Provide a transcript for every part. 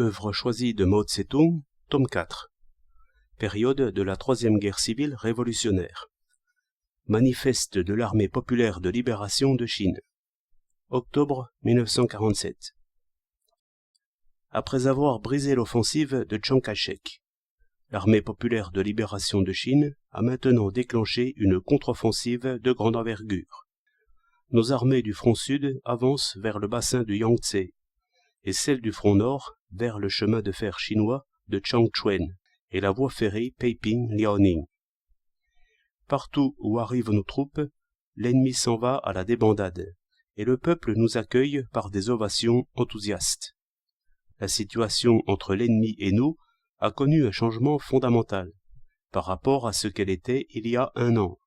Œuvre choisie de Mao Tse-tung, tome 4. Période de la Troisième Guerre civile révolutionnaire. Manifeste de l'Armée populaire de libération de Chine. Octobre 1947. Après avoir brisé l'offensive de Chiang Kai-shek, l'Armée populaire de libération de Chine a maintenant déclenché une contre-offensive de grande envergure. Nos armées du front sud avancent vers le bassin du Yangtze, et celles du front nord vers le chemin de fer chinois de Changchun et la voie ferrée Peiping-Liaoning. Partout où arrivent nos troupes, l'ennemi s'en va à la débandade, et le peuple nous accueille par des ovations enthousiastes. La situation entre l'ennemi et nous a connu un changement fondamental par rapport à ce qu'elle était il y a un an.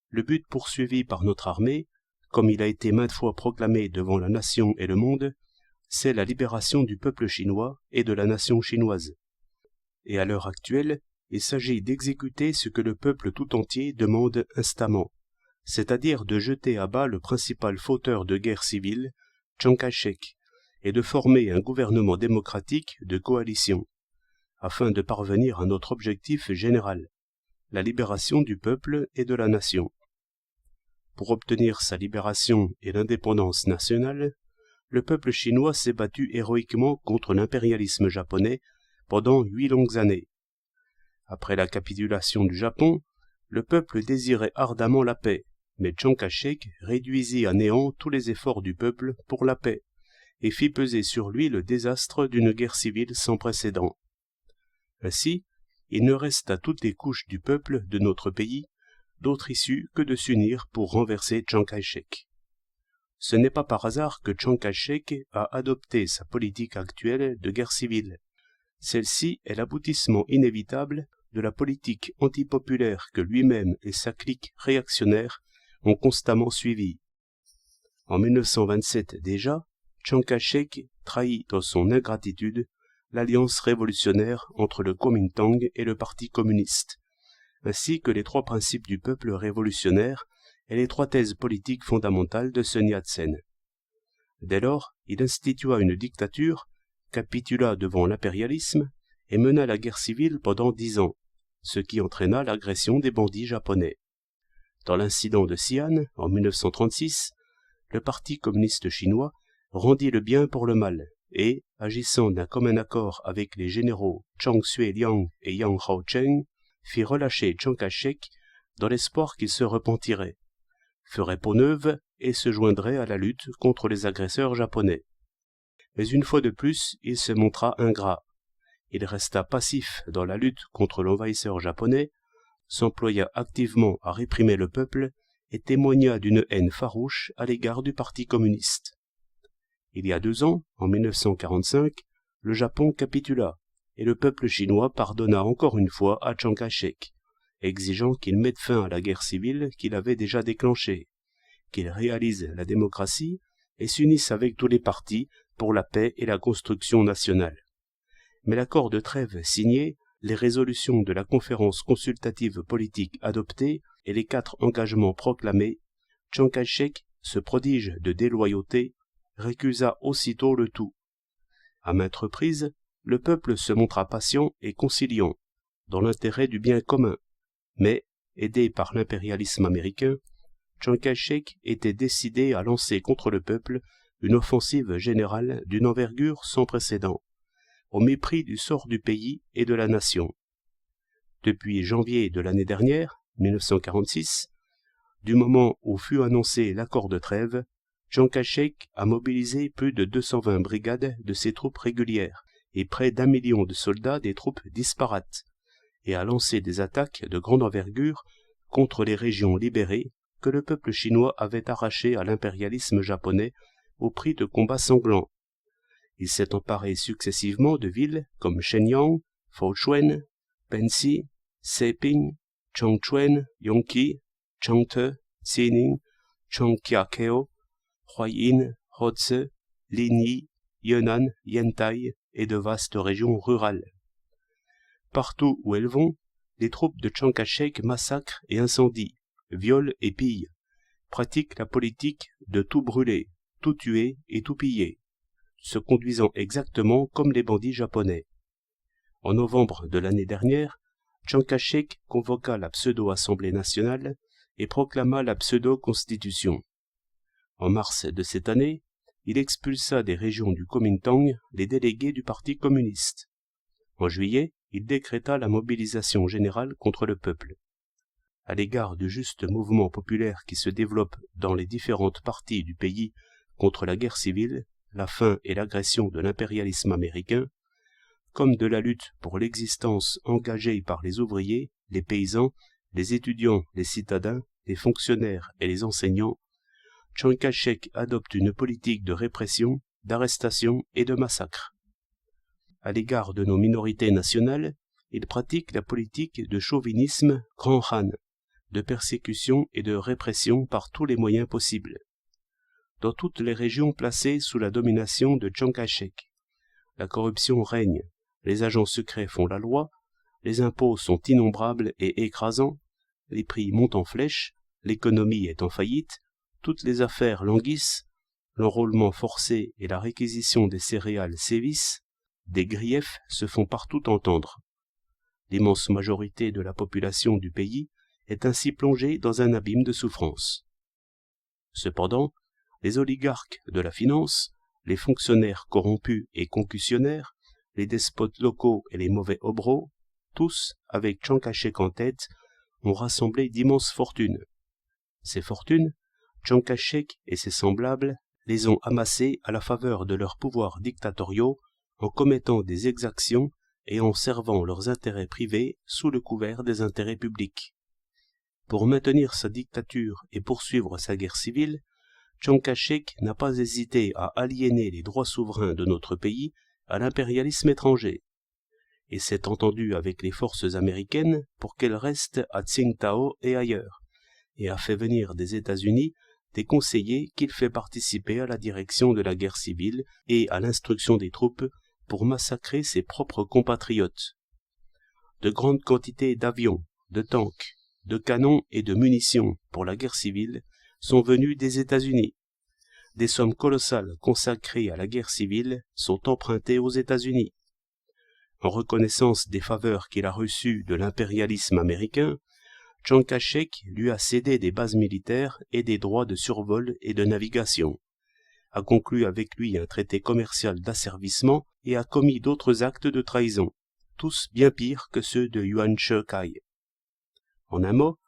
Le but poursuivi par notre armée, comme il a été maintes fois proclamé devant la nation et le monde, c'est la libération du peuple chinois et de la nation chinoise. Et à l'heure actuelle, il s'agit d'exécuter ce que le peuple tout entier demande instamment, c'est-à-dire de jeter à bas le principal fauteur de guerre civile, Chiang Kai-shek, et de former un gouvernement démocratique de coalition, afin de parvenir à notre objectif général, la libération du peuple et de la nation. Pour obtenir sa libération et l'indépendance nationale, le peuple chinois s'est battu héroïquement contre l'impérialisme japonais pendant 8 longues années. Après la capitulation du Japon, le peuple désirait ardemment la paix, mais Chiang Kai-shek réduisit à néant tous les efforts du peuple pour la paix et fit peser sur lui le désastre d'une guerre civile sans précédent. Ainsi, il ne reste à toutes les couches du peuple de notre pays d'autre issue que de s'unir pour renverser Chiang Kai-shek. Ce n'est pas par hasard que Chiang Kai-shek a adopté sa politique actuelle de guerre civile. Celle-ci est l'aboutissement inévitable de la politique antipopulaire que lui-même et sa clique réactionnaire ont constamment suivie. En 1927 déjà, Chiang Kai-shek trahit dans son ingratitude l'alliance révolutionnaire entre le Kuomintang et le Parti communiste, ainsi que les 3 principes du peuple révolutionnaire et les 3 thèses politiques fondamentales de Sun Yat-sen. Dès lors, il institua une dictature, capitula devant l'impérialisme et mena la guerre civile pendant 10 ans, ce qui entraîna l'agression des bandits japonais. Dans l'incident de Xi'an, en 1936, le Parti communiste chinois rendit le bien pour le mal et, agissant d'un commun accord avec les généraux Chang Sui-liang et Yang Hao-cheng, fit relâcher Chiang Kai-shek dans l'espoir qu'il se repentirait, ferait peau neuve et se joindrait à la lutte contre les agresseurs japonais. Mais une fois de plus, il se montra ingrat. Il resta passif dans la lutte contre l'envahisseur japonais, s'employa activement à réprimer le peuple et témoigna d'une haine farouche à l'égard du Parti communiste. Il y a 2 ans, en 1945, le Japon capitula, et le peuple chinois pardonna encore une fois à Chiang Kai-shek, exigeant qu'il mette fin à la guerre civile qu'il avait déjà déclenchée, qu'il réalise la démocratie et s'unisse avec tous les partis pour la paix et la construction nationale. Mais l'accord de trêve signé, les résolutions de la conférence consultative politique adoptées et les 4 engagements proclamés, Chiang Kai-shek, ce prodige de déloyauté, récusa aussitôt le tout. À maintes reprises, le peuple se montra patient et conciliant, dans l'intérêt du bien commun, mais, aidé par l'impérialisme américain, Chiang Kai-shek était décidé à lancer contre le peuple une offensive générale d'une envergure sans précédent, au mépris du sort du pays et de la nation. Depuis janvier de l'année dernière, 1946, du moment où fut annoncé l'accord de trêve, Chiang Kai-shek a mobilisé plus de 220 brigades de ses troupes régulières et près d'1 million de soldats des troupes disparates, et a lancé des attaques de grande envergure contre les régions libérées que le peuple chinois avait arrachées à l'impérialisme japonais au prix de combats sanglants. Il s'est emparé successivement de villes comme Shenyang, Foshuan, Pensi, Seping, Changchun, Yongqi, Changte, Xining, Chongqiakeo, Huaiyin, Hotze, Linyi, Yunnan, Yantai et de vastes régions rurales. Partout où elles vont, les troupes de Chiang Kai-shek massacrent et incendient, violent et pillent, pratiquent la politique de tout brûler, tout tuer et tout piller. se conduisant exactement comme les bandits japonais. En novembre de l'année dernière, Chiang Kai-shek convoqua la pseudo-Assemblée nationale et proclama la pseudo-constitution. En mars de cette année, il expulsa des régions du Kuomintang les délégués du Parti communiste. En juillet, il décréta la mobilisation générale contre le peuple. À l'égard du juste mouvement populaire qui se développe dans les différentes parties du pays contre la guerre civile, la faim et l'agression de l'impérialisme américain, comme de la lutte pour l'existence engagée par les ouvriers, les paysans, les étudiants, les citadins, les fonctionnaires et les enseignants, Chiang Kai-shek adopte une politique de répression, d'arrestation et de massacre. À l'égard de nos minorités nationales, il pratique la politique de chauvinisme Grand Han, de persécution et de répression par tous les moyens possibles. Dans toutes les régions placées sous la domination de Chiang Kai-shek, la corruption règne, les agents secrets font la loi, les impôts sont innombrables et écrasants, les prix montent en flèche, l'économie est en faillite, toutes les affaires languissent, l'enrôlement forcé et la réquisition des céréales sévissent, des griefs se font partout entendre. L'immense majorité de la population du pays est ainsi plongée dans un abîme de souffrance. Cependant, les oligarques de la finance, les fonctionnaires corrompus et concussionnaires, les despotes locaux et les mauvais hobereaux, tous, avec Chiang Kai-shek en tête, ont rassemblé d'immenses fortunes. Ces fortunes, Chiang Kai-shek et ses semblables les ont amassées à la faveur de leurs pouvoirs dictatoriaux en commettant des exactions et en servant leurs intérêts privés sous le couvert des intérêts publics. Pour maintenir sa dictature et poursuivre sa guerre civile, Chiang Kai-shek n'a pas hésité à aliéner les droits souverains de notre pays à l'impérialisme étranger, et s'est entendu avec les forces américaines pour qu'elles restent à Tsingtao et ailleurs, et a fait venir des États-Unis des conseillers qu'il fait participer à la direction de la guerre civile et à l'instruction des troupes pour massacrer ses propres compatriotes. De grandes quantités d'avions, de tanks, de canons et de munitions pour la guerre civile sont venus des États-Unis. Des sommes colossales consacrées à la guerre civile sont empruntées aux États-Unis. En reconnaissance des faveurs qu'il a reçues de l'impérialisme américain, Chiang Kai-shek lui a cédé des bases militaires et des droits de survol et de navigation, a conclu avec lui un traité commercial d'asservissement et a commis d'autres actes de trahison, tous bien pires que ceux de Yuan Shikai. En un mot,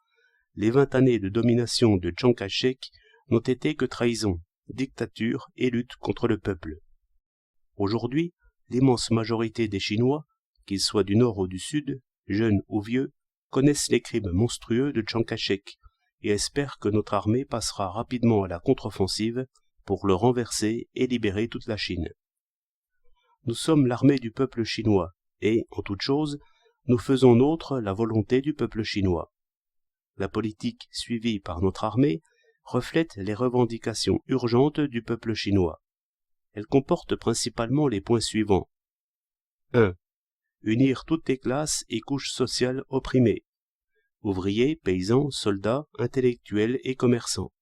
les 20 années de domination de Chiang Kai-shek n'ont été que trahison, dictature et lutte contre le peuple. Aujourd'hui, l'immense majorité des Chinois, qu'ils soient du nord ou du sud, jeunes ou vieux, connaissent les crimes monstrueux de Chiang Kai-shek et espèrent que notre armée passera rapidement à la contre-offensive pour le renverser et libérer toute la Chine. Nous sommes l'armée du peuple chinois et, en toute chose, nous faisons nôtre la volonté du peuple chinois. La politique suivie par notre armée reflète les revendications urgentes du peuple chinois. Elle comporte principalement les points suivants. 1. Unir toutes les classes et couches sociales opprimées. Ouvriers, paysans, soldats, intellectuels et commerçants.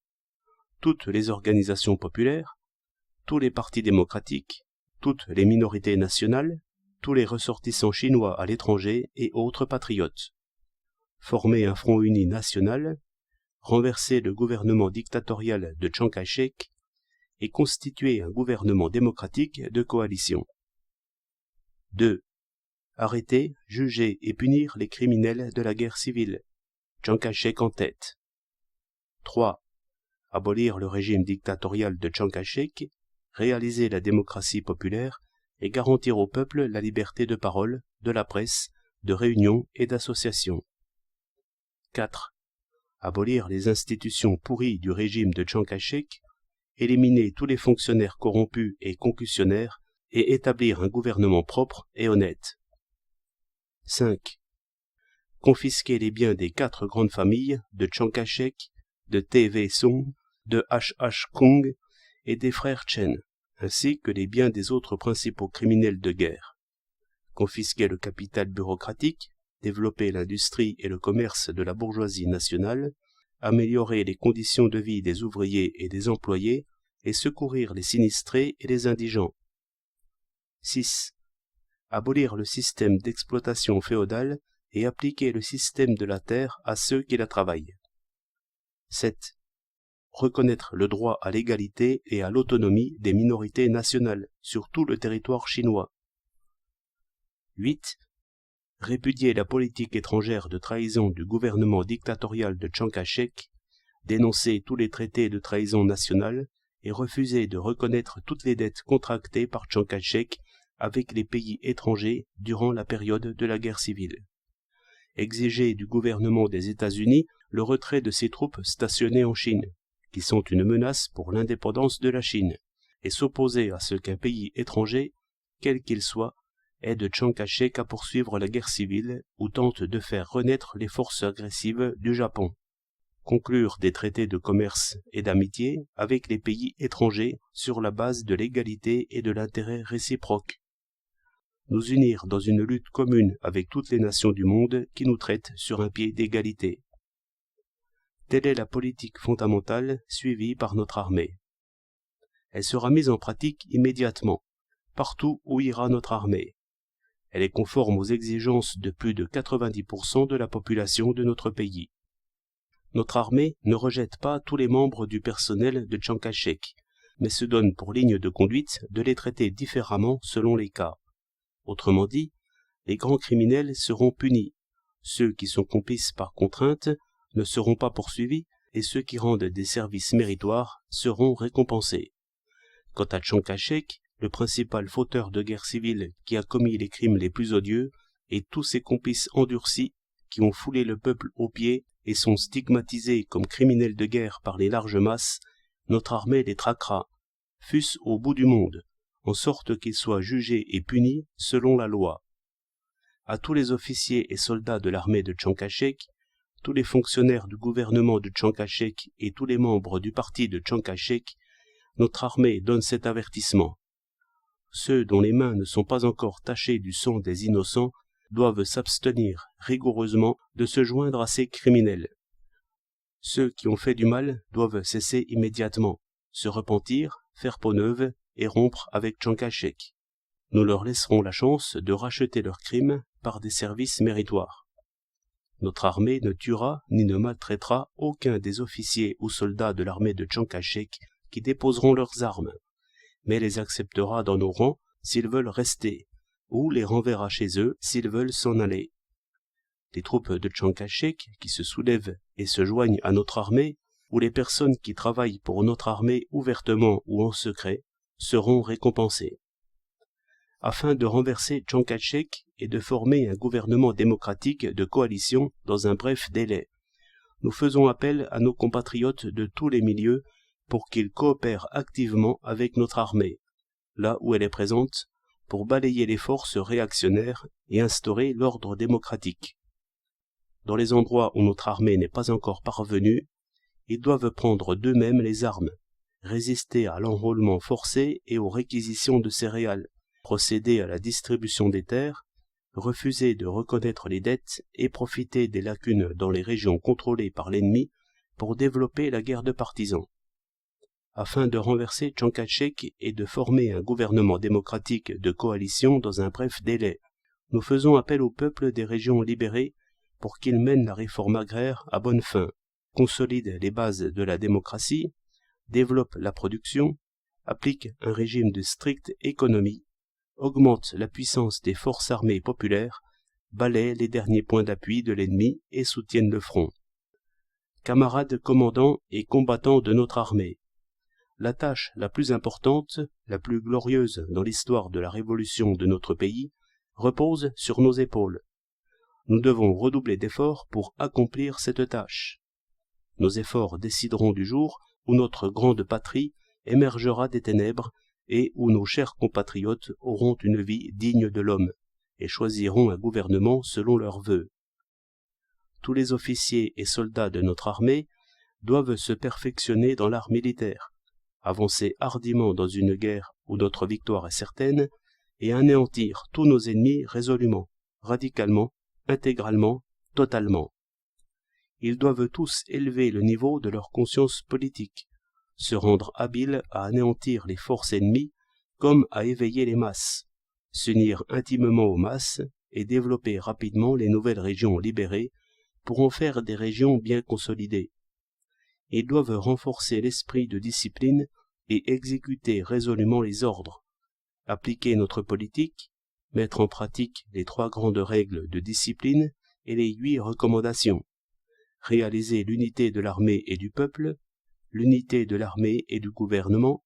Toutes les organisations populaires, tous les partis démocratiques, toutes les minorités nationales, tous les ressortissants chinois à l'étranger et autres patriotes. Former un front uni national, renverser le gouvernement dictatorial de Chiang Kai-shek et constituer un gouvernement démocratique de coalition. 2. Arrêter, juger et punir les criminels de la guerre civile, Chiang Kai-shek en tête. 3. Abolir le régime dictatorial de Chiang Kai-shek, réaliser la démocratie populaire et garantir au peuple la liberté de parole, de la presse, de réunion et d'association. 4. Abolir les institutions pourries du régime de Chiang Kai-shek, éliminer tous les fonctionnaires corrompus et concussionnaires et établir un gouvernement propre et honnête. 5. Confisquer les biens des 4 grandes familles de Chiang Kai-shek, de T.V. Soong, de H.H. Kung et des frères Chen, ainsi que les biens des autres principaux criminels de guerre. Confisquer le capital bureaucratique, développer l'industrie et le commerce de la bourgeoisie nationale, améliorer les conditions de vie des ouvriers et des employés et secourir les sinistrés et les indigents. 6. Abolir le système d'exploitation féodale et appliquer le système de la terre à ceux qui la travaillent. 7. Reconnaître le droit à l'égalité et à l'autonomie des minorités nationales sur tout le territoire chinois. 8. Répudier la politique étrangère de trahison du gouvernement dictatorial de Chiang Kai-shek, dénoncer tous les traités de trahison nationale et refuser de reconnaître toutes les dettes contractées par Chiang Kai-shek avec les pays étrangers durant la période de la guerre civile. Exiger du gouvernement des États-Unis le retrait de ses troupes stationnées en Chine, qui sont une menace pour l'indépendance de la Chine, et s'opposer à ce qu'un pays étranger, quel qu'il soit, aide Chiang Kai-shek à poursuivre la guerre civile ou tente de faire renaître les forces agressives du Japon. Conclure des traités de commerce et d'amitié avec les pays étrangers sur la base de l'égalité et de l'intérêt réciproque. Nous unir dans une lutte commune avec toutes les nations du monde qui nous traitent sur un pied d'égalité. Telle est la politique fondamentale suivie par notre armée. Elle sera mise en pratique immédiatement, partout où ira notre armée. Elle est conforme aux exigences de plus de 90% de la population de notre pays. Notre armée ne rejette pas tous les membres du personnel de Chiang Kai-shek, mais se donne pour ligne de conduite de les traiter différemment selon les cas. Autrement dit, les grands criminels seront punis, ceux qui sont complices par contrainte ne seront pas poursuivis et ceux qui rendent des services méritoires seront récompensés. Quant à Chiang Kai-shek, le principal fauteur de guerre civile qui a commis les crimes les plus odieux, et tous ses complices endurcis qui ont foulé le peuple aux pieds et sont stigmatisés comme criminels de guerre par les larges masses, notre armée les traquera, fût-ce au bout du monde, en sorte qu'ils soient jugés et punis selon la loi. À tous les officiers et soldats de l'armée de Chiang Kai-shek, tous les fonctionnaires du gouvernement de Chiang Kai-shek et tous les membres du parti de Chiang Kai-shek, notre armée donne cet avertissement. Ceux dont les mains ne sont pas encore tachées du sang des innocents doivent s'abstenir rigoureusement de se joindre à ces criminels. Ceux qui ont fait du mal doivent cesser immédiatement, se repentir, faire peau neuve et rompre avec Chiang Kai-shek. Nous leur laisserons la chance de racheter leurs crimes par des services méritoires. Notre armée ne tuera ni ne maltraitera aucun des officiers ou soldats de l'armée de Chiang Kai-shek qui déposeront leurs armes, mais les acceptera dans nos rangs s'ils veulent rester, ou les renverra chez eux s'ils veulent s'en aller. Les troupes de Chiang Kai-shek qui se soulèvent et se joignent à notre armée, ou les personnes qui travaillent pour notre armée ouvertement ou en secret, seront récompensées. Afin de renverser Chiang Kai-shek et de former un gouvernement démocratique de coalition dans un bref délai, nous faisons appel à nos compatriotes de tous les milieux pour qu'ils coopèrent activement avec notre armée, là où elle est présente, pour balayer les forces réactionnaires et instaurer l'ordre démocratique. Dans les endroits où notre armée n'est pas encore parvenue, ils doivent prendre d'eux-mêmes les armes, résister à l'enrôlement forcé et aux réquisitions de céréales, procéder à la distribution des terres, refuser de reconnaître les dettes et profiter des lacunes dans les régions contrôlées par l'ennemi pour développer la guerre de partisans. Afin de renverser Chiang Kai-shek et de former un gouvernement démocratique de coalition dans un bref délai, nous faisons appel au peuple des régions libérées pour qu'il mène la réforme agraire à bonne fin, consolide les bases de la démocratie, développe la production, applique un régime de stricte économie, augmente la puissance des forces armées populaires, balaie les derniers points d'appui de l'ennemi et soutienne le front. Camarades commandants et combattants de notre armée, la tâche la plus importante, la plus glorieuse dans l'histoire de la révolution de notre pays, repose sur nos épaules. Nous devons redoubler d'efforts pour accomplir cette tâche. Nos efforts décideront du jour où notre grande patrie émergera des ténèbres et où nos chers compatriotes auront une vie digne de l'homme et choisiront un gouvernement selon leurs vœux. Tous les officiers et soldats de notre armée doivent se perfectionner dans l'art militaire, avancer hardiment dans une guerre où notre victoire est certaine, et anéantir tous nos ennemis résolument, radicalement, intégralement, totalement. Ils doivent tous élever le niveau de leur conscience politique, se rendre habiles à anéantir les forces ennemies comme à éveiller les masses, s'unir intimement aux masses et développer rapidement les nouvelles régions libérées pour en faire des régions bien consolidées. Ils doivent renforcer l'esprit de discipline et exécuter résolument les ordres, appliquer notre politique, mettre en pratique les 3 grandes règles de discipline et les 8 recommandations, réaliser l'unité de l'armée et du peuple, l'unité de l'armée et du gouvernement,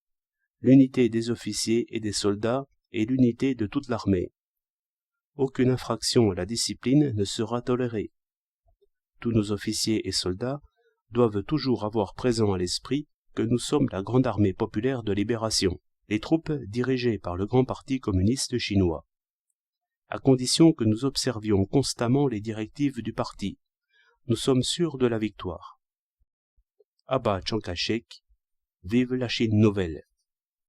l'unité des officiers et des soldats et l'unité de toute l'armée. Aucune infraction à la discipline ne sera tolérée. Tous nos officiers et soldats doivent toujours avoir présent à l'esprit que nous sommes la grande armée populaire de libération, les troupes dirigées par le grand parti communiste chinois, à condition que nous observions constamment les directives du parti. Nous sommes sûrs de la victoire. À bas Chiang Kai-shek, vive la Chine nouvelle!